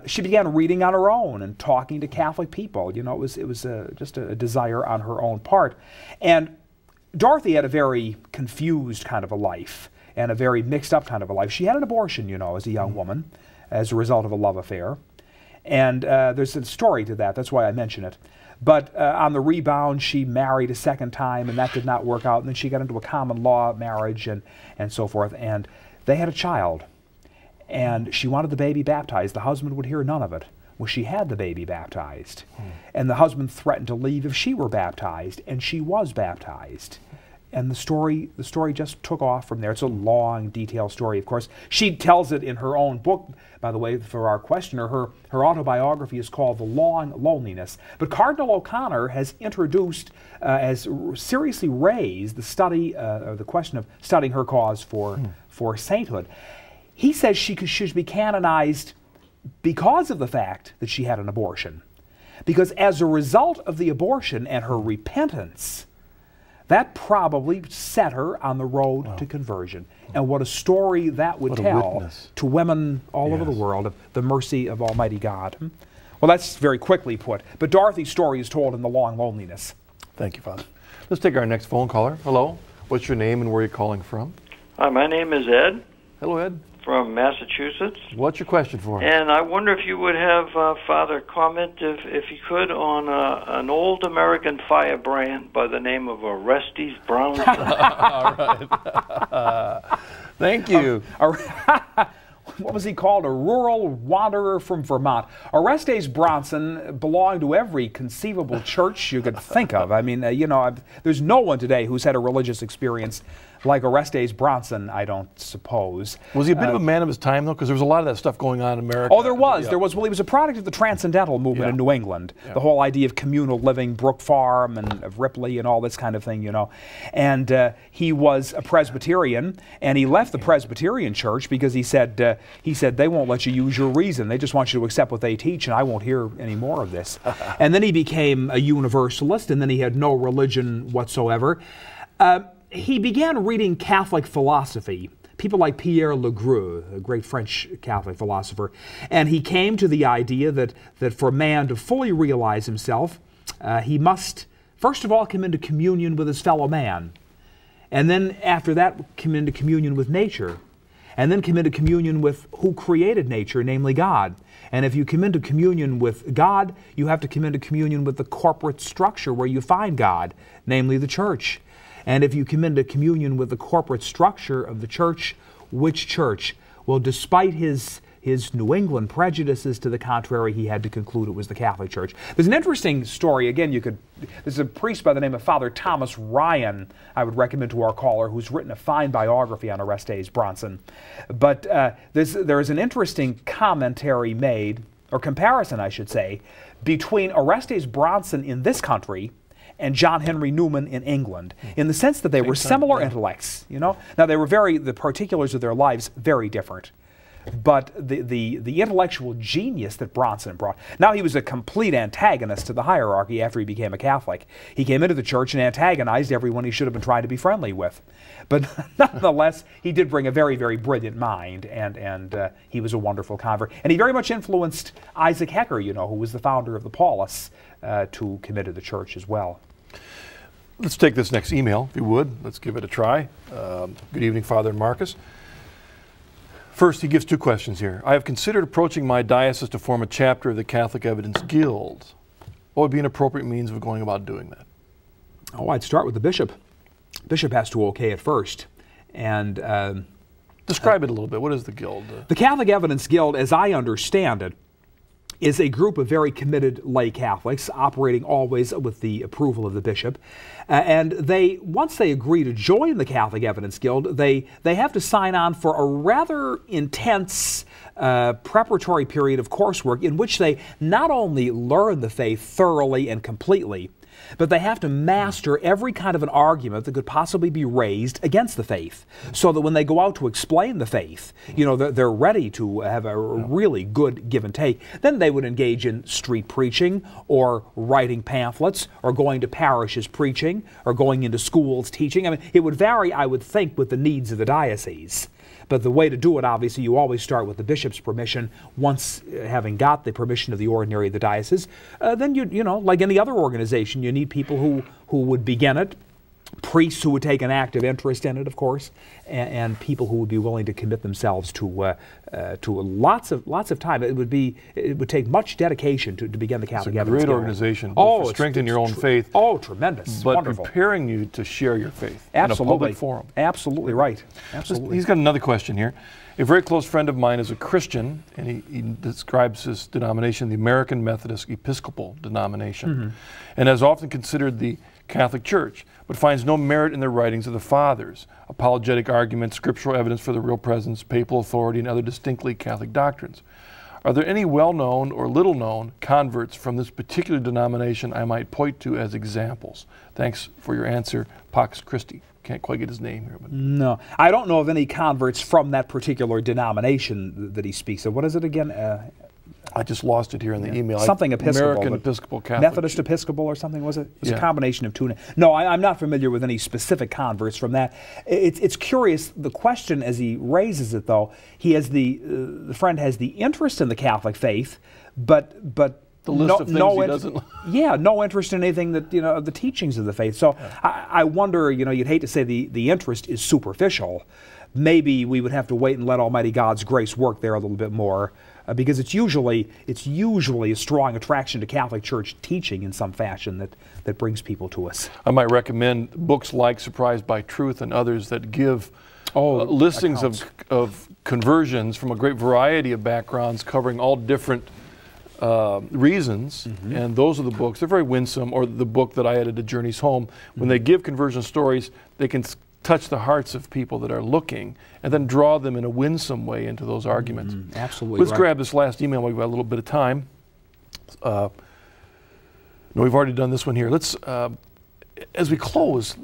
She began reading on her own and talking to Catholic people. You know, it was just a desire on her own part. And Dorothy had a very confused kind of a life and a very mixed up kind of a life. She had an abortion, you know, as a young woman as a result of a love affair. And there's a story to that. That's why I mention it. But on the rebound, she married a second time, and that did not work out. And then she got into a common law marriage and so forth. And they had a child. And she wanted the baby baptized. The husband would hear none of it. Well, she had the baby baptized. And the husband threatened to leave if she were baptized. And she was baptized. And the story just took off from there. It's a long, detailed story, of course. She tells it in her own book, by the way, for our questioner. Her autobiography is called The Long Loneliness. But Cardinal O'Connor has introduced, has seriously raised the study, or the question of studying her cause for sainthood. He says she should be canonized because of the fact that she had an abortion. Because as a result of the abortion and her repentance, that probably set her on the road to conversion. And what a story that would tell to women all over the world of the mercy of Almighty God. Well, that's very quickly put. But Dorothy's story is told in The Long Loneliness. Thank you, Father. Let's take our next phone caller. Hello. What's your name and where are you calling from? Hi, my name is Ed. Hello, Ed. From Massachusetts. What's your question for us? And I wonder if you would have Father comment, if you could, on an old American firebrand by the name of Orestes Brownson. All right. Thank you. What was he called? A rural wanderer from Vermont. Orestes Bronson belonged to every conceivable church you could think of. I mean, you know, there's no one today who's had a religious experience like Orestes Bronson, I don't suppose. Was he a bit of a man of his time, though? Because there was a lot of that stuff going on in America. Oh, there was. There was. Well, he was a product of the Transcendental movement in New England. The whole idea of communal living, Brook Farm and of Ripley and all this kind of thing, you know. And he was a Presbyterian, and he left the Presbyterian church because he said they won't let you use your reason. They just want you to accept what they teach, and I won't hear any more of this. And then he became a Universalist, and then he had no religion whatsoever. He began reading Catholic philosophy, people like Pierre Le Gros, a great French Catholic philosopher, and he came to the idea that for man to fully realize himself, he must, first of all, come into communion with his fellow man, and then after that, come into communion with nature, and then come into communion with who created nature, namely God. And if you come into communion with God, you have to come into communion with the corporate structure where you find God, namely the church. And if you come into communion with the corporate structure of the church, which church? Well, despite his New England prejudices to the contrary, he had to conclude it was the Catholic Church. There's an interesting story. Again, there's a priest by the name of Father Thomas Ryan, I would recommend to our caller, who's written a fine biography on Orestes Bronson. But there is an interesting commentary made, or comparison, I should say, between Orestes Bronson in this country and John Henry Newman in England, in the sense that they were similar intellects, you know. Now, they were the particulars of their lives, very different. But the intellectual genius that Bronson brought. Now, he was a complete antagonist to the hierarchy after he became a Catholic. He came into the church and antagonized everyone he should have been trying to be friendly with. But nonetheless, he did bring a very, very brilliant mind, and he was a wonderful convert. And he very much influenced Isaac Hecker, you know, who was the founder of the Paulus, to commit to the church as well. Let's take this next email, if you would. Let's give it a try. Good evening, Father and Marcus. First, he gives two questions here. I have considered approaching my diocese to form a chapter of the Catholic Evidence Guild. What would be an appropriate means of going about doing that? Oh, I'd start with the bishop. Bishop has to okay it first. And describe it a little bit. What is the Guild? The Catholic Evidence Guild, as I understand it, is a group of very committed lay Catholics operating always with the approval of the bishop. And once they agree to join the Catholic Evidence Guild, they have to sign on for a rather intense preparatory period of coursework in which they not only learn the faith thoroughly and completely, but they have to master every kind of an argument that could possibly be raised against the faith, so that when they go out to explain the faith, you know, they're ready to have a really good give and take. Then they would engage in street preaching, or writing pamphlets, or going to parishes preaching, or going into schools teaching. I mean, it would vary, I would think, with the needs of the diocese. But the way to do it, obviously, you always start with the bishop's permission. Once having got the permission of the ordinary of the diocese, then you know, like any other organization, you need people who would begin it, priests who would take an active interest in it, of course, and people who would be willing to commit themselves to lots of time. It would take much dedication to begin the Catholic Evidence Guild. It's a great organization, both for strengthening your own faith. Oh, tremendous! But wonderful. Preparing you to share your faith Absolutely. in a public forum. Absolutely right. Absolutely. He's got another question here. A very close friend of mine is a Christian, and he describes his denomination the American Methodist Episcopal denomination, and has often considered the Catholic Church, but finds no merit in the writings of the Fathers, apologetic arguments, scriptural evidence for the real presence, papal authority, and other distinctly Catholic doctrines. Are there any well-known or little-known converts from this particular denomination I might point to as examples? Thanks for your answer, Pax Christi. Can't quite get his name here. But no, I don't know of any converts from that particular denomination that he speaks of. What is it again? I just lost it here in the email. Something Episcopal. American Episcopal Catholic. Methodist Episcopal or something, was it? It was a combination of two. No, I'm not familiar with any specific converts from that. It's curious, the question as he raises it, though, he has the friend has the interest in the Catholic faith, but the list of things he doesn't yeah, no interest in anything that, of the teachings of the faith. So I wonder, you'd hate to say the interest is superficial. Maybe we would have to wait and let Almighty God's grace work there a little bit more. Because it's usually a strong attraction to Catholic Church teaching in some fashion that brings people to us. I might recommend books like Surprised by Truth and others that give listings of conversions from a great variety of backgrounds covering all different reasons, and those are the books. They're very winsome. Or the book that I edited, Journeys Home, when they give conversion stories, they can touch the hearts of people that are looking and then draw them in a winsome way into those arguments. Absolutely. Let's grab this last email. We've got a little bit of time. No, we've already done this one here. Let's, as we close,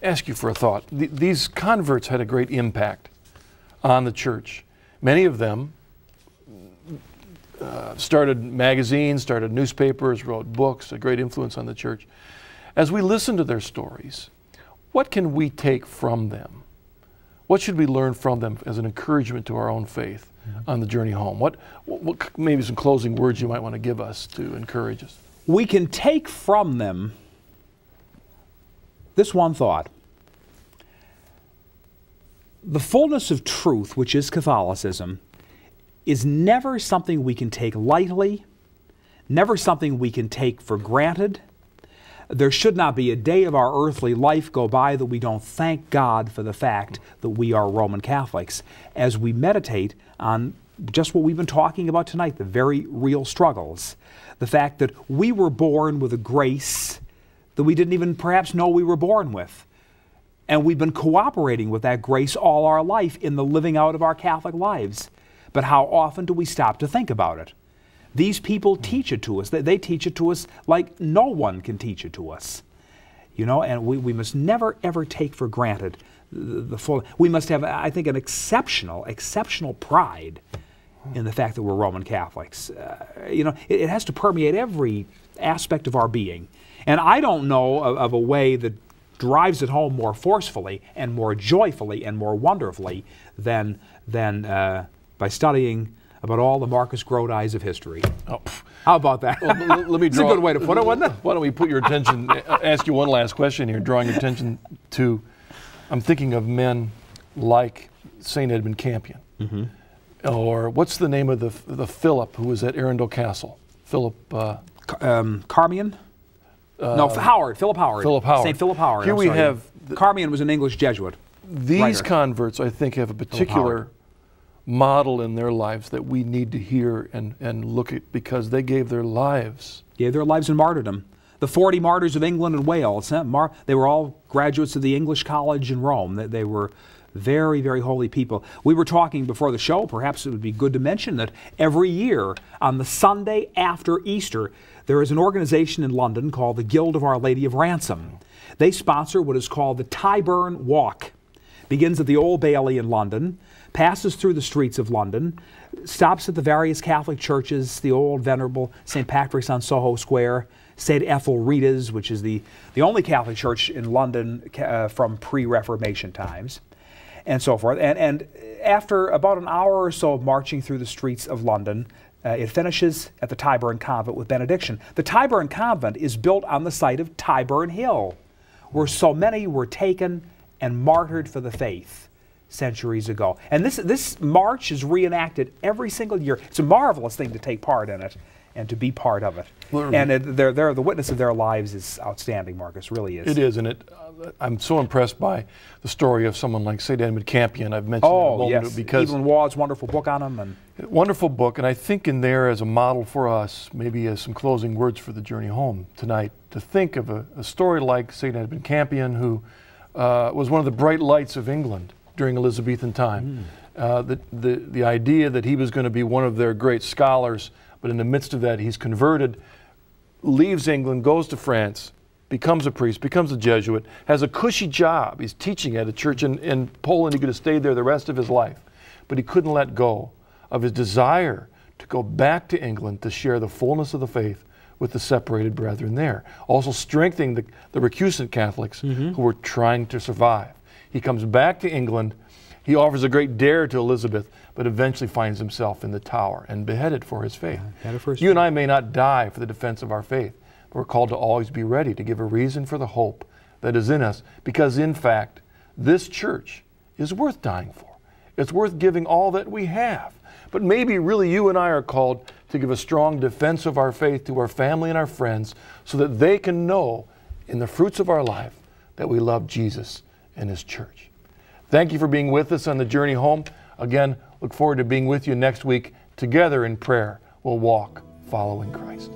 ask you for a thought. These converts had a great impact on the church. Many of them started magazines, started newspapers, wrote books, a great influence on the church. As we listen to their stories, what can we take from them? What should we learn from them as an encouragement to our own faith on the journey home? What maybe some closing words you might want to give us to encourage us? We can take from them this one thought. The fullness of truth, which is Catholicism, is never something we can take lightly, never something we can take for granted. There should not be a day of our earthly life go by that we don't thank God for the fact that we are Roman Catholics as we meditate on just what we've been talking about tonight, the very real struggles. The fact that we were born with a grace that we didn't even perhaps know we were born with. And we've been cooperating with that grace all our life in the living out of our Catholic lives. But how often do we stop to think about it? These people teach it to us. They teach it to us like no one can teach it to us. And we must never, ever take for granted the full. We must have, I think, an exceptional pride in the fact that we're Roman Catholics. It has to permeate every aspect of our being. And I don't know of a way that drives it home more forcefully and more joyfully and more wonderfully than by studying about all the Marcus Grodi's of history. Oh. How about that? Well, let me draw. That's a good way to put it, wasn't it? Why don't we put your attention, ask you one last question here, drawing your attention to, I'm thinking of men like St. Edmund Campion. Or what's the name of the Philip who was at Arundel Castle? Philip... Carmian? No, Howard. Philip Howard. Philip Howard. St. Philip Howard. Here we have... Carmian was an English Jesuit. These converts, I think, have a particular model in their lives that we need to hear and look at because they gave their lives. Gave their lives in martyrdom. The 40 martyrs of England and Wales, they were all graduates of the English College in Rome. They were very, very holy people. We were talking before the show, perhaps it would be good to mention that every year on the Sunday after Easter, there is an organization in London called the Guild of Our Lady of Ransom. They sponsor what is called the Tyburn Walk. Begins at the Old Bailey in London, passes through the streets of London, stops at the various Catholic churches, the old venerable St. Patrick's on Soho Square, St. Ethelrita's, which is the only Catholic church in London from pre-Reformation times, and so forth. And after about an hour or so of marching through the streets of London, it finishes at the Tyburn Convent with benediction. The Tyburn Convent is built on the site of Tyburn Hill, where so many were taken and martyred for the faith centuries ago. And this march is reenacted every single year. It's a marvelous thing to take part in it. and to be part of it. Literally. And the witness of their lives is outstanding, Marcus, really is. It is, and I'm so impressed by the story of someone like St. Edmund Campion. I've mentioned it a moment yes. because Evelyn Waug's wonderful book on him. And wonderful book, and I think in there as a model for us, maybe as some closing words for the journey home tonight, to think of a story like St. Edmund Campion, who was one of the bright lights of England during Elizabethan time. The idea that he was going to be one of their great scholars, but in the midst of that he's converted, leaves England, goes to France, becomes a priest, becomes a Jesuit, has a cushy job. He's teaching at a church in Poland. He could have stayed there the rest of his life, but he couldn't let go of his desire to go back to England to share the fullness of the faith with the separated brethren there. Also strengthening the recusant Catholics who were trying to survive. He comes back to England. He offers a great dare to Elizabeth, but eventually finds himself in the Tower and beheaded for his faith. You and I may not die for the defense of our faith, but we're called to always be ready to give a reason for the hope that is in us, because in fact, this church is worth dying for. It's worth giving all that we have. But maybe really you and I are called to give a strong defense of our faith to our family and our friends so that they can know in the fruits of our life that we love Jesus and His church. Thank you for being with us on the journey home. Again, look forward to being with you next week. Together in prayer, we'll walk following Christ.